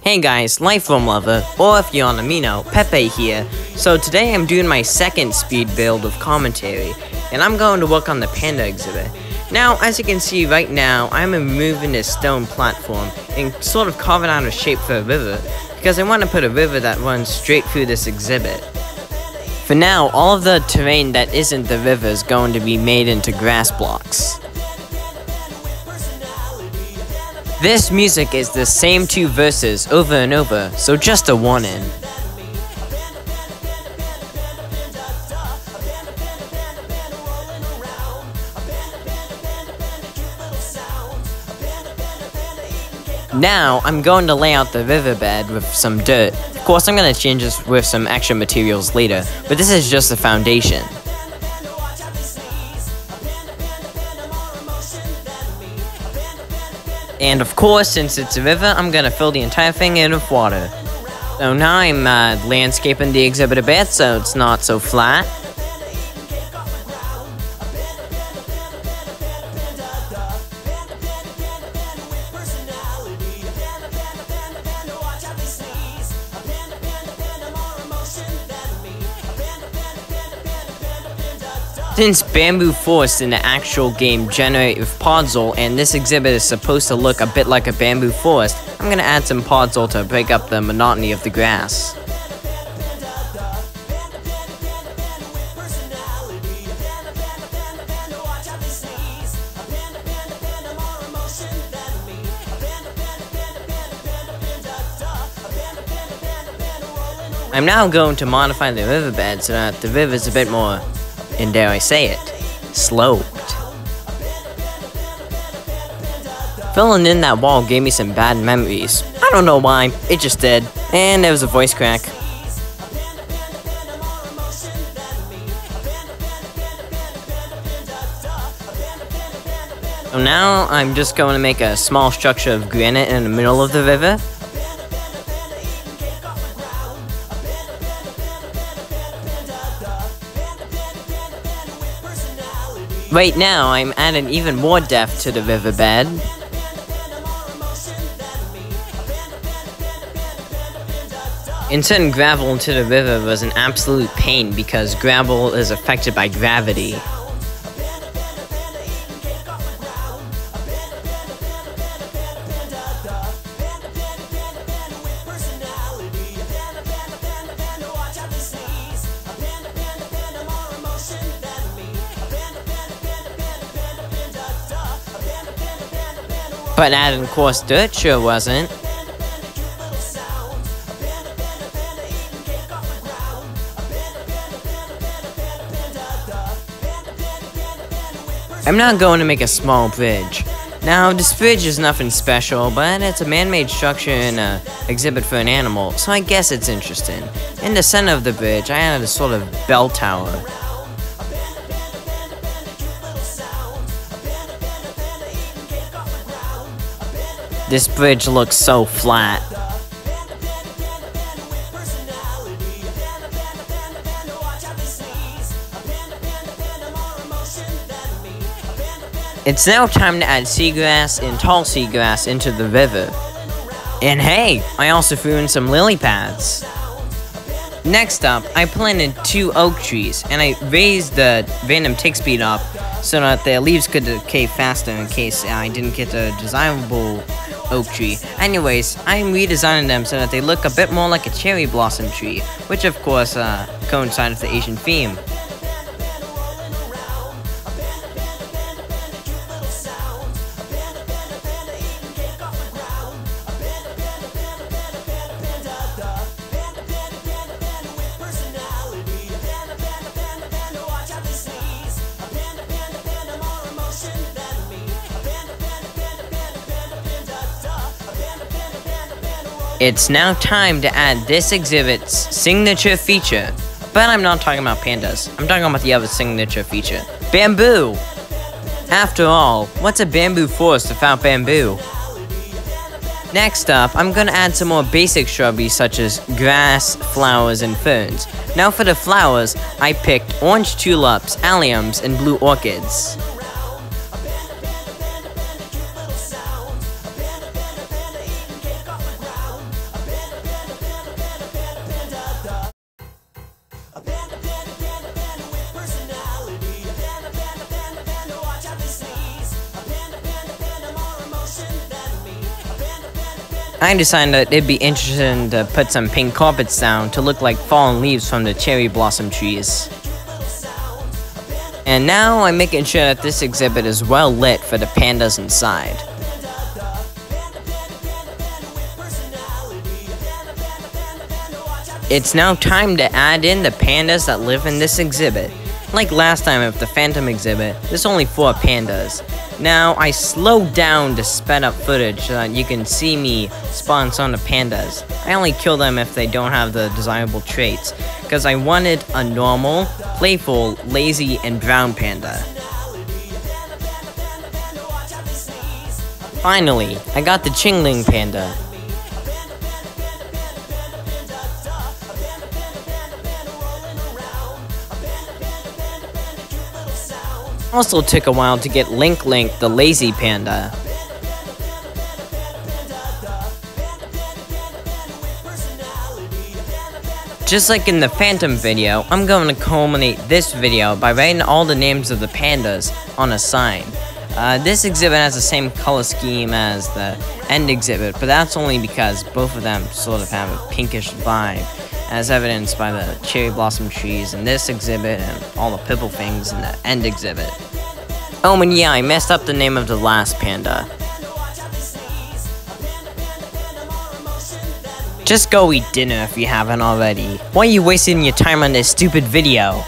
Hey guys, Lifeform Lover, or if you're on Amino, Pepe here. So today I'm doing my second speed build of commentary, and I'm going to work on the Panda exhibit. Now, as you can see right now, I'm removing this stone platform and sort of carving out a shape for a river, because I want to put a river that runs straight through this exhibit. For now, all of the terrain that isn't the river is going to be made into grass blocks. This music is the same two verses over and over, so just a warning. Now, I'm going to lay out the riverbed with some dirt. Of course, I'm going to change this with some extra materials later, but this is just the foundation. And of course, since it's a river, I'm gonna fill the entire thing in with water. So now I'm landscaping the exhibit a bit so it's not so flat. Since bamboo forests in the actual game generate with podzol, and this exhibit is supposed to look a bit like a bamboo forest, I'm gonna add some podzol to break up the monotony of the grass. I'm now going to modify the riverbed so that the river is a bit more, and dare I say it, sloped. Filling in that wall gave me some bad memories. I don't know why, it just did. And there was a voice crack. So now I'm just going to make a small structure of granite in the middle of the river. Right now, I'm adding even more depth to the riverbed. Inserting gravel into the river was an absolute pain because gravel is affected by gravity. But adding coarse dirt sure wasn't. I'm now going to make a small bridge. Now, this bridge is nothing special, but it's a man-made structure in an exhibit for an animal, so I guess it's interesting. In the center of the bridge, I added a sort of bell tower. This bridge looks so flat. It's now time to add seagrass and tall seagrass into the river. And hey, I also threw in some lily pads. Next up, I planted 2 oak trees, and I raised the random tick speed up so that the leaves could decay faster in case I didn't get a desirable oak tree. Anyways, I'm redesigning them so that they look a bit more like a cherry blossom tree, which of course coincides with the Asian theme. It's now time to add this exhibit's signature feature. But I'm not talking about pandas. I'm talking about the other signature feature. Bamboo! After all, what's a bamboo forest without bamboo? Next up, I'm gonna add some more basic shrubbery such as grass, flowers, and ferns. Now for the flowers, I picked orange tulips, alliums, and blue orchids. I decided that it'd be interesting to put some pink carpets down to look like fallen leaves from the cherry blossom trees. And now I'm making sure that this exhibit is well lit for the pandas inside. It's now time to add in the pandas that live in this exhibit. Like last time with the Phantom exhibit, there's only 4 pandas. Now, I slowed down to sped up footage so that you can see me spawn some of the pandas. I only kill them if they don't have the desirable traits, because I wanted a normal, playful, lazy, and brown panda. Finally, I got the Chingling panda. Also took a while to get Link the lazy panda. Just like in the Phantom video, I'm going to culminate this video by writing all the names of the pandas on a sign. This exhibit has the same color scheme as the end exhibit, but that's only because both of them sort of have a pinkish vibe, as evidenced by the cherry blossom trees in this exhibit and all the purple things in the end exhibit. Oh, and yeah, I messed up the name of the last panda. Just go eat dinner if you haven't already. Why are you wasting your time on this stupid video?